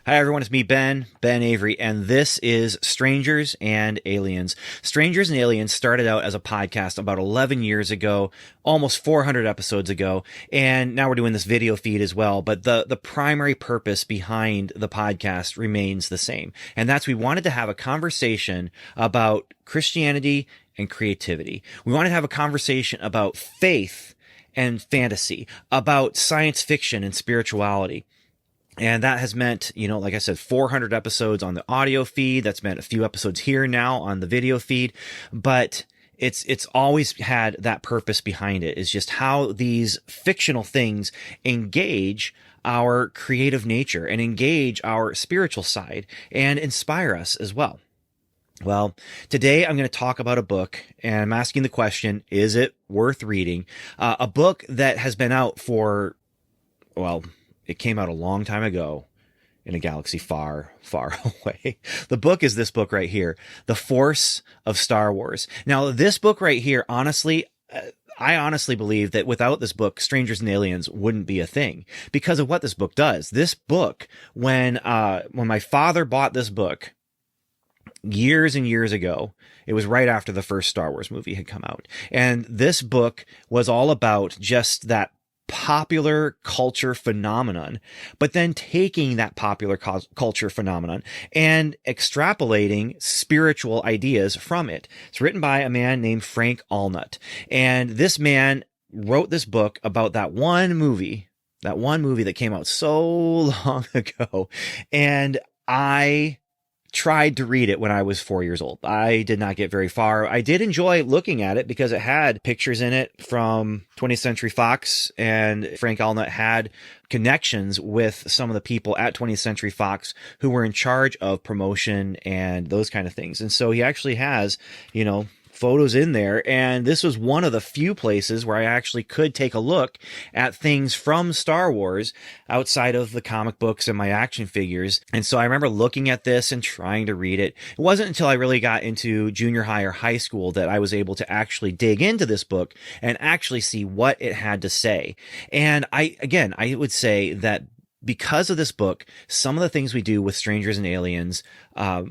Hi, everyone. It's me, Ben Avery, and this is Strangers and Aliens. Strangers and Aliens started out as a podcast about 11 years ago, almost 400 episodes ago, and now we're doing this video feed as well. But the primary purpose behind the podcast remains the same, and that's we wanted to have a conversation about Christianity and creativity. We wanted to have a conversation about faith and fantasy, about science fiction and spirituality. And that has meant, like I said, 400 episodes on the audio feed. That's meant a few episodes here now on the video feed. But it's always had that purpose behind it, is just how these fictional things engage our creative nature and engage our spiritual side and inspire us as well. Well, today I'm going to talk about a book, and I'm asking the question, is it worth reading? A book that has been out for, it came out a long time ago in a galaxy far, far away. The book is this book right here, The Force of Star Wars. Now, this book right here, honestly, I honestly believe that without this book, Strangers and Aliens wouldn't be a thing because of what this book does. This book, when my father bought this book years and years ago, it was right after the first Star Wars movie had come out. And this book was all about just that popular culture phenomenon, but then taking that popular culture phenomenon and extrapolating spiritual ideas from it. It's written by a man named Frank Allnutt. And this man wrote this book about that one movie that came out so long ago. And I tried to read it when I was 4 years old. I did not get very far. I did enjoy looking at it because it had pictures in it from 20th Century Fox, and Frank Allnutt had connections with some of the people at 20th Century Fox who were in charge of promotion and those kind of things. And so he actually has, photos in there, and this was one of the few places where I actually could take a look at things from Star Wars outside of the comic books and my action figures. And so I remember looking at this and trying to read it. It wasn't until I really got into junior high or high school that I was able to actually dig into this book and actually see what it had to say. And I would say that because of this book, some of the things we do with Strangers and Aliens are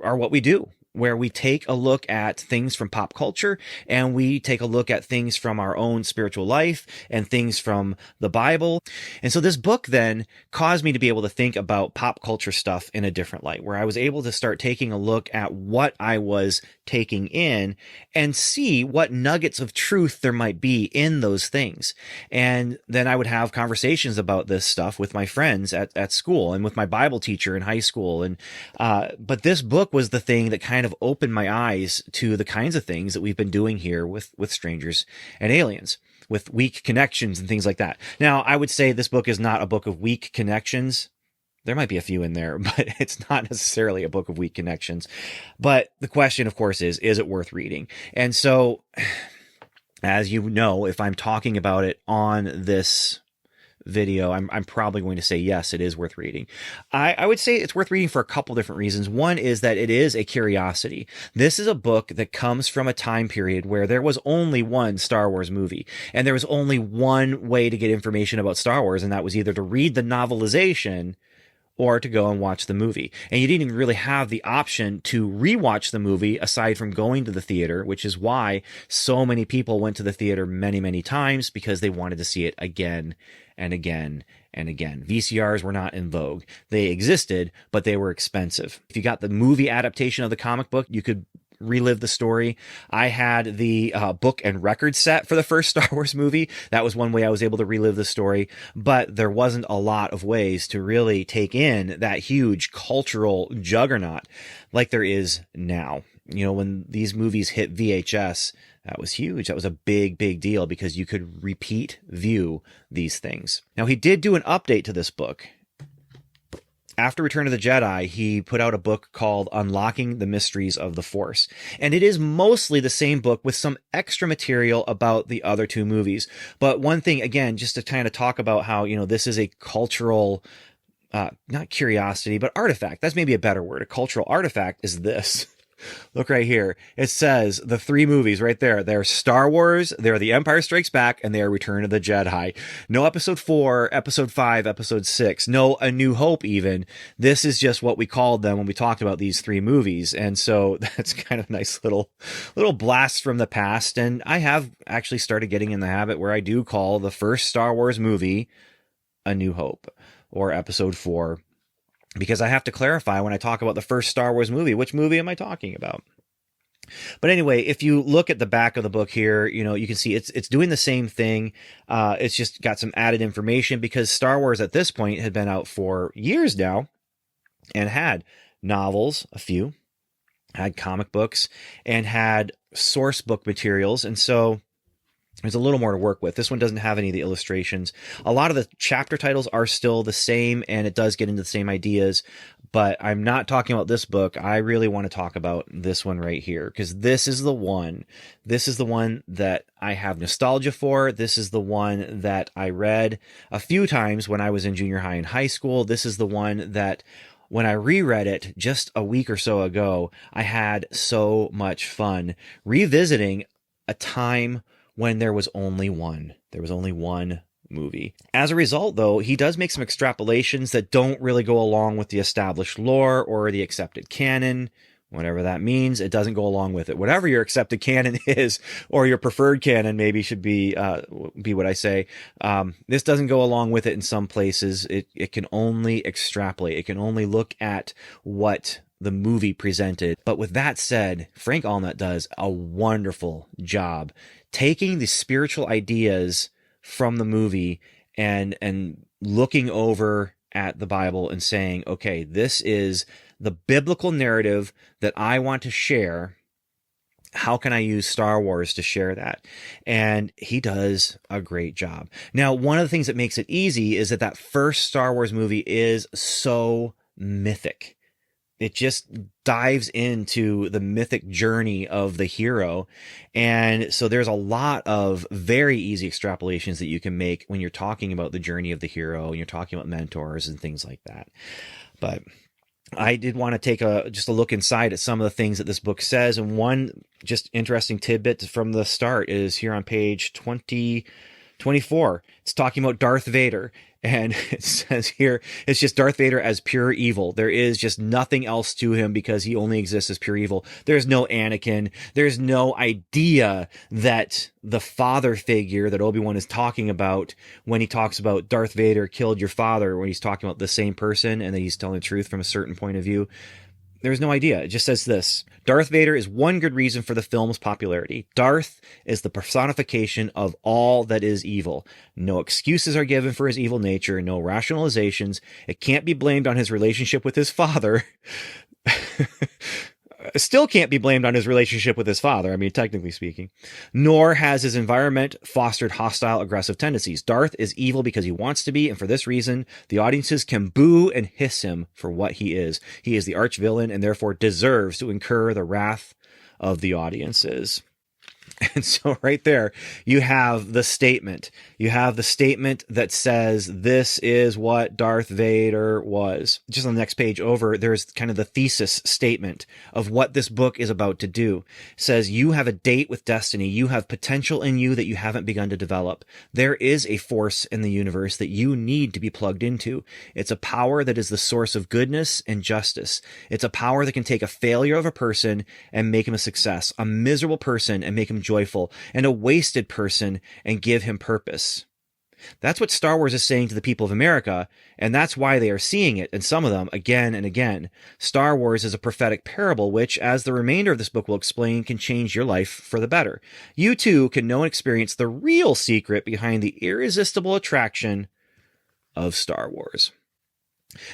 what we do, where we take a look at things from pop culture and we take a look at things from our own spiritual life and things from the Bible. And so this book then caused me to be able to think about pop culture stuff in a different light, where I was able to start taking a look at what I was taking in and see what nuggets of truth there might be in those things. And then I would have conversations about this stuff with my friends at school and with my Bible teacher in high school. And but this book was the thing that kind of opened my eyes to the kinds of things that we've been doing here with Strangers and Aliens, with weak connections and things like that. Now, I would say this book is not a book of weak connections. There might be a few in there, but it's not necessarily a book of weak connections. But the question, of course, is it worth reading? And so, as you know, if I'm talking about it on this video, I'm probably going to say, yes, it is worth reading. I would say it's worth reading for a couple different reasons. One is that it is a curiosity. This is a book that comes from a time period where there was only one Star Wars movie, and there was only one way to get information about Star Wars, and that was either to read the novelization or to go and watch the movie. And you didn't even really have the option to rewatch the movie aside from going to the theater, which is why so many people went to the theater many, many times, because they wanted to see it again and again and again. VCRs were not in vogue. They existed, but they were expensive. If you got the movie adaptation of the comic book, you could relive the story. I had the book and record set for the first Star Wars movie. That was one way I was able to relive the story, but there wasn't a lot of ways to really take in that huge cultural juggernaut like there is now. When these movies hit VHS, that was huge. That was a big, big deal because you could repeat view these things. Now, he did do an update to this book. After Return of the Jedi, he put out a book called Unlocking the Mysteries of the Force. And it is mostly the same book with some extra material about the other two movies. But one thing, again, just to kind of talk about how, this is a cultural, not curiosity, but artifact. That's maybe a better word. A cultural artifact is this. Look right here. It says the three movies right there. They're Star Wars, they're The Empire Strikes Back, and they are Return of the Jedi. No episode 4, episode 5, episode 6. No A New Hope even. This is just what we called them when we talked about these three movies. And so that's kind of a nice little blast from the past. And I have actually started getting in the habit where I do call the first Star Wars movie A New Hope or episode 4. Because I have to clarify when I talk about the first Star Wars movie, which movie am I talking about? But anyway, if you look at the back of the book here, you can see it's doing the same thing. It's just got some added information because Star Wars at this point had been out for years now and had novels, a few, had comic books, and had source book materials. And so there's a little more to work with. This one doesn't have any of the illustrations. A lot of the chapter titles are still the same, and it does get into the same ideas, but I'm not talking about this book. I really want to talk about this one right here, because this is the one. This is the one that I have nostalgia for. This is the one that I read a few times when I was in junior high and high school. This is the one that when I reread it just a week or so ago, I had so much fun revisiting a time when there was only one. There was only one movie. As a result, though, he does make some extrapolations that don't really go along with the established lore or the accepted canon, whatever that means. It doesn't go along with it. Whatever your accepted canon is, or your preferred canon maybe should be what I say. This doesn't go along with it in some places. It can only extrapolate. It can only look at what the movie presented. But with that said, Frank Allnutt does a wonderful job taking the spiritual ideas from the movie and looking over at the Bible and saying, okay, this is the biblical narrative that I want to share. How can I use Star Wars to share that? And he does a great job. Now, one of the things that makes it easy is that first Star Wars movie is so mythic. It just dives into the mythic journey of the hero. And so there's a lot of very easy extrapolations that you can make when you're talking about the journey of the hero and you're talking about mentors and things like that. But I did want to take just a look inside at some of the things that this book says. And one just interesting tidbit from the start is here on page 24. It's talking about Darth Vader. And it says here, it's just Darth Vader as pure evil. There is just nothing else to him because he only exists as pure evil. There's no Anakin. There's no idea that the father figure that Obi-Wan is talking about when he talks about Darth Vader killed your father, when he's talking about the same person and that he's telling the truth from a certain point of view. There's no idea. It just says this. Darth Vader is one good reason for the film's popularity. Darth is the personification of all that is evil. No excuses are given for his evil nature, no rationalizations. It can't be blamed on his relationship with his father. Still can't be blamed on his relationship with his father, I mean, technically speaking. Nor has his environment fostered hostile, aggressive tendencies. Darth is evil because he wants to be, and for this reason, the audiences can boo and hiss him for what he is. He is the arch villain and therefore deserves to incur the wrath of the audiences. And so right there, you have the statement. You have the statement that says this is what Darth Vader was. Just on the next page over, there's kind of the thesis statement of what this book is about to do. It says, you have a date with destiny. You have potential in you that you haven't begun to develop. There is a force in the universe that you need to be plugged into. It's a power that is the source of goodness and justice. It's a power that can take a failure of a person and make him a success, a miserable person and make him joyful, and a wasted person and give him purpose. That's what Star Wars is saying to the people of America, and that's why they are seeing it, and some of them, again and again. Star Wars is a prophetic parable which, as the remainder of this book will explain, can change your life for the better. You too can know and experience the real secret behind the irresistible attraction of Star Wars.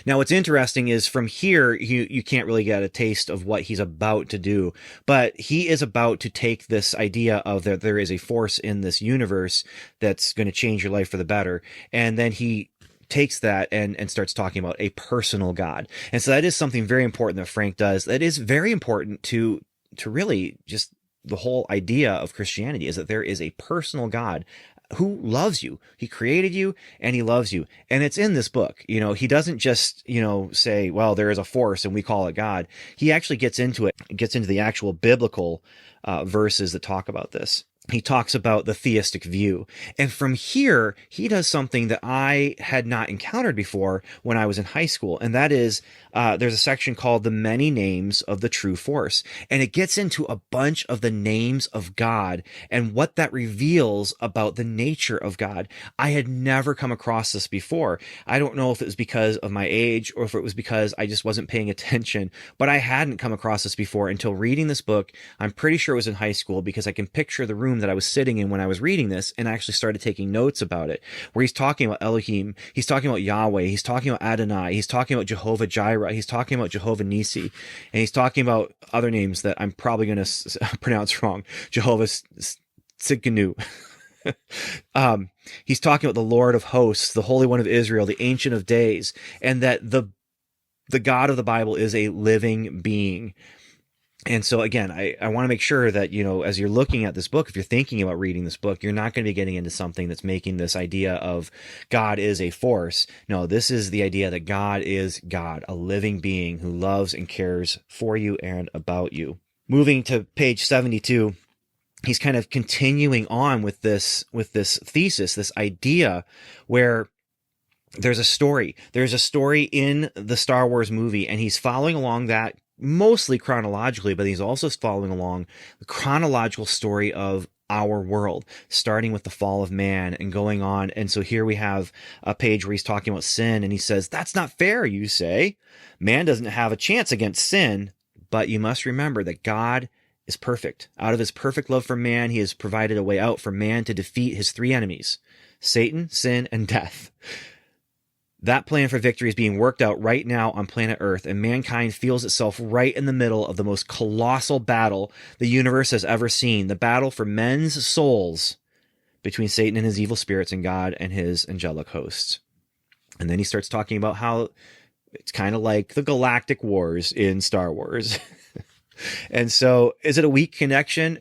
Now, what's interesting is from here, you can't really get a taste of what he's about to do, but he is about to take this idea of that there is a force in this universe that's going to change your life for the better. And then he takes that and starts talking about a personal God. And so that is something very important that Frank does. That is very important to really just the whole idea of Christianity, is that there is a personal God, who loves you. He created you and he loves you. And it's in this book. He doesn't just, say, well, there is a force and we call it God. He actually gets into it, gets into the actual biblical verses that talk about this. He talks about the theistic view. And from here, he does something that I had not encountered before when I was in high school. And that is, there's a section called The Many Names of the True Force. And it gets into a bunch of the names of God and what that reveals about the nature of God. I had never come across this before. I don't know if it was because of my age or if it was because I just wasn't paying attention, but I hadn't come across this before until reading this book. I'm pretty sure it was in high school because I can picture the room that I was sitting in when I was reading this, and I actually started taking notes about it, where he's talking about Elohim, he's talking about Yahweh, he's talking about Adonai, he's talking about Jehovah Jireh, he's talking about Jehovah Nisi, and he's talking about other names that I'm probably going to pronounce wrong. Jehovah Tsidkenu. He's talking about the Lord of hosts, the Holy One of Israel, the Ancient of Days, and that the God of the Bible is a living being. And so again, I want to make sure that, as you're looking at this book, if you're thinking about reading this book, you're not going to be getting into something that's making this idea of God is a force. No, this is the idea that God is God, a living being who loves and cares for you and about you. Moving to page 72, he's kind of continuing on with this thesis, this idea where there's a story. There's a story in the Star Wars movie, and he's following along that mostly chronologically, but he's also following along the chronological story of our world, starting with the fall of man and going on. And so here we have a page where he's talking about sin, and he says, that's not fair, you say. Man doesn't have a chance against sin, but you must remember that God is perfect. Out of his perfect love for man, he has provided a way out for man to defeat his three enemies, Satan, sin, and death. That plan for victory is being worked out right now on planet Earth, and mankind feels itself right in the middle of the most colossal battle the universe has ever seen, the battle for men's souls between Satan and his evil spirits and God and his angelic hosts. And then he starts talking about how it's kind of like the galactic wars in Star Wars. And so, is it a weak connection?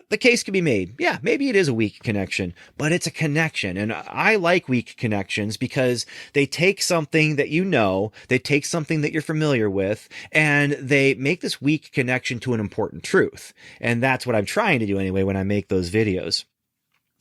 The case can be made. Yeah, maybe it is a weak connection, but it's a connection. And I like weak connections because they take something that they take something that you're familiar with, and they make this weak connection to an important truth. And that's what I'm trying to do anyway when I make those videos.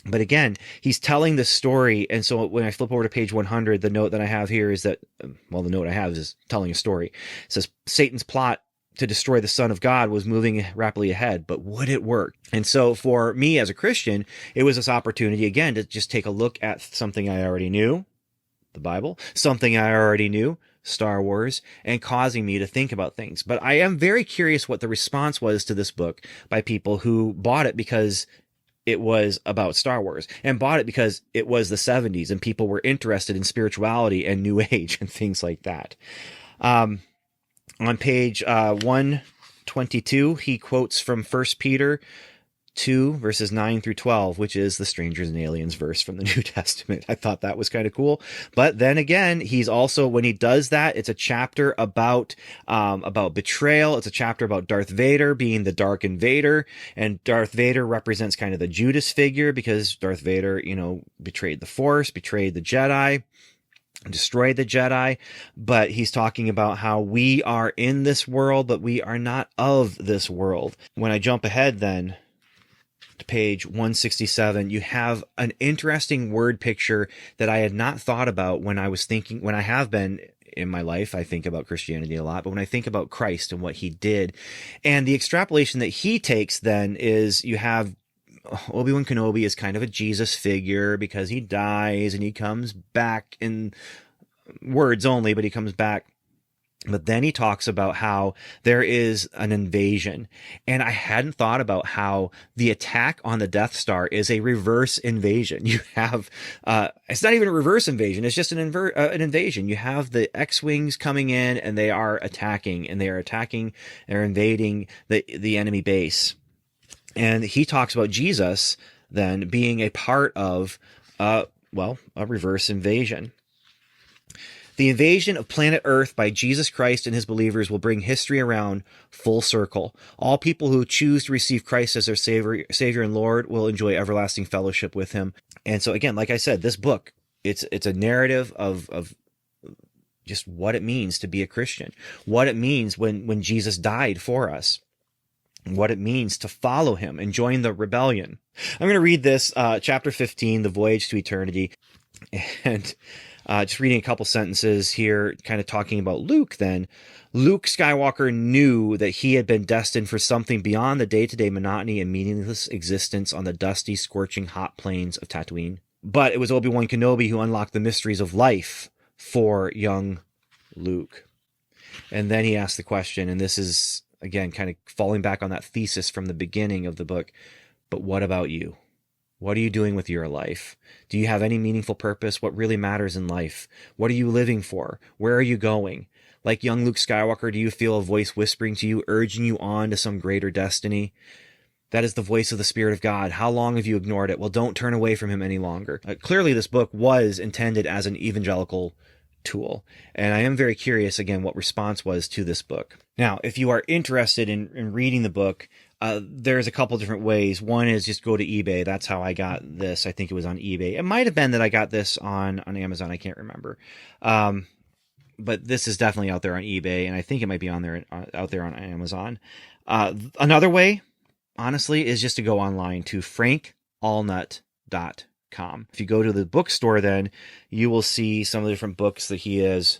But again, he's telling this story. And so when I flip over to page 100, the note that I have here is that, the note I have is telling a story. It says, Satan's plot to destroy the Son of God was moving rapidly ahead, but would it work? And so for me as a Christian, it was this opportunity again to just take a look at something I already knew, the Bible, something I already knew, Star Wars, and causing me to think about things. But I am very curious what the response was to this book by people who bought it because it was about Star Wars, and bought it because it was the 70s and people were interested in spirituality and New Age and things like that. On page 122, he quotes from 1 Peter 2, verses 9 through 12, which is the strangers and aliens verse from the New Testament. I thought that was kind of cool. But then again, he's also, when he does that, it's a chapter about betrayal. It's a chapter about Darth Vader being the Dark Invader. And Darth Vader represents kind of the Judas figure because Darth Vader, betrayed the Force, betrayed the Jedi, destroyed the Jedi, but he's talking about how we are in this world, but we are not of this world. When I jump ahead then to page 167, you have an interesting word picture that I had not thought about when I have been in my life. I think about Christianity a lot, but when I think about Christ and what he did, and the extrapolation that he takes then is you have Obi-Wan Kenobi is kind of a Jesus figure because he dies and he comes back in words only, but he comes back. But then he talks about how there is an invasion. And I hadn't thought about how the attack on the Death Star is a reverse invasion. You have, it's not even a reverse invasion. It's just an invasion. You have the X-Wings coming in and they are attacking, they're invading the enemy base. And he talks about Jesus then being a part of, a reverse invasion. The invasion of planet Earth by Jesus Christ and his believers will bring history around full circle. All people who choose to receive Christ as their Savior and Lord will enjoy everlasting fellowship with him. And so again, like I said, this book, it's a narrative of just what it means to be a Christian, what it means when Jesus died for us, what it means to follow him and join the rebellion. I'm going to read this, chapter 15, The Voyage to Eternity, and just reading a couple sentences here, kind of talking about Luke then. Luke Skywalker knew that he had been destined for something beyond the day-to-day monotony and meaningless existence on the dusty, scorching hot plains of Tatooine. But it was Obi-Wan Kenobi who unlocked the mysteries of life for young Luke. And then he asked the question, and this is, again, kind of falling back on that thesis from the beginning of the book, but what about you? What are you doing with your life? Do you have any meaningful purpose? What really matters in life? What are you living for? Where are you going? Like young Luke Skywalker, do you feel a voice whispering to you, urging you on to some greater destiny? That is the voice of the Spirit of God. How long have you ignored it? Well, don't turn away from him any longer. Clearly, this book was intended as an evangelical tool. And I am very curious, again, what response was to this book. Now, if you are interested in reading the book, there's a couple different ways. One is just go to eBay. That's how I got this. I think it was on eBay. It might have been that I got this on Amazon. I can't remember. But this is definitely out there on eBay, and I think it might be out there on Amazon. Another way, honestly, is just to go online to frankallnutt.com. If you go to the bookstore, then you will see some of the different books that he has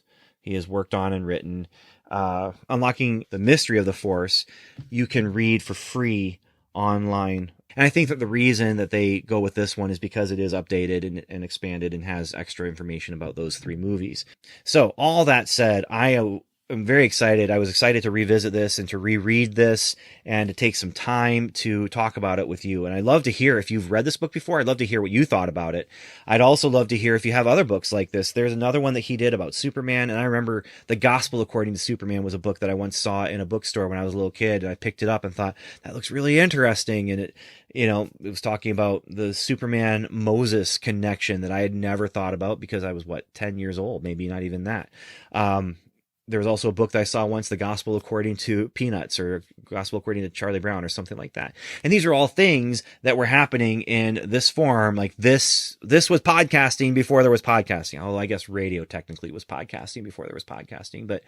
worked on and written. Unlocking the Mystery of the Force, you can read for free online. And I think that the reason that they go with this one is because it is updated and expanded and has extra information about those 3 movies. So all that said, I'm very excited. I was excited to revisit this and to reread this and to take some time to talk about it with you. And I'd love to hear if you've read this book before. I'd love to hear what you thought about it. I'd also love to hear if you have other books like this. There's another one that he did about Superman. And I remember The Gospel According to Superman was a book that I once saw in a bookstore when I was a little kid. And I picked it up and thought, that looks really interesting. And it was talking about the Superman Moses connection that I had never thought about because I was 10 years old, maybe not even that. There was also a book that I saw once, The Gospel According to Peanuts, or Gospel According to Charlie Brown, or something like that. And these are all things that were happening in this form. Like this was podcasting before there was podcasting. Although I guess radio technically was podcasting before there was podcasting, but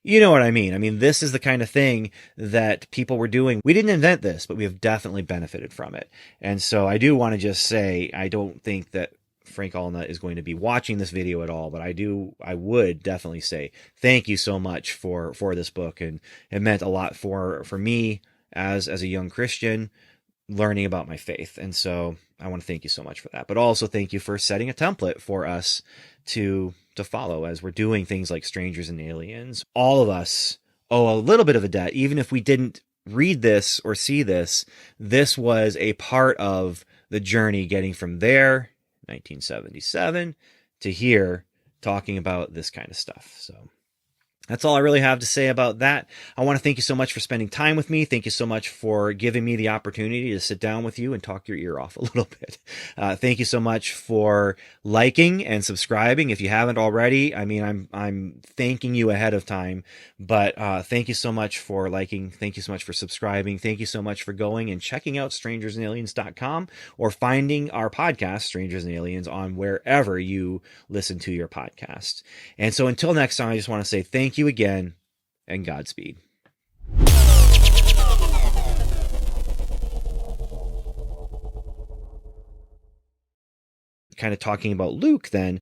you know what I mean. I mean, this is the kind of thing that people were doing. We didn't invent this, but we have definitely benefited from it. And so I do want to just say, I don't think that Frank Allnutt is going to be watching this video at all, but I would definitely say thank you so much for this book, and it meant a lot for me as a young Christian learning about my faith. And so I want to thank you so much for that, but also thank you for setting a template for us to follow as we're doing things like Strangers and Aliens. All of us owe a little bit of a debt, even if we didn't read this or see this. This was a part of the journey getting from there, 1977, to here, talking about this kind of stuff. So that's all I really have to say about that. I want to thank you so much for spending time with me. Thank you so much for giving me the opportunity to sit down with you and talk your ear off a little bit. Thank you so much for liking and subscribing. If you haven't already, I mean, I'm thanking you ahead of time, but thank you so much for liking. Thank you so much for subscribing. Thank you so much for going and checking out strangersandaliens.com or finding our podcast, Strangers and Aliens, on wherever you listen to your podcast. And so until next time, I just want to say thank you again, and Godspeed. Kind of talking about Luke then.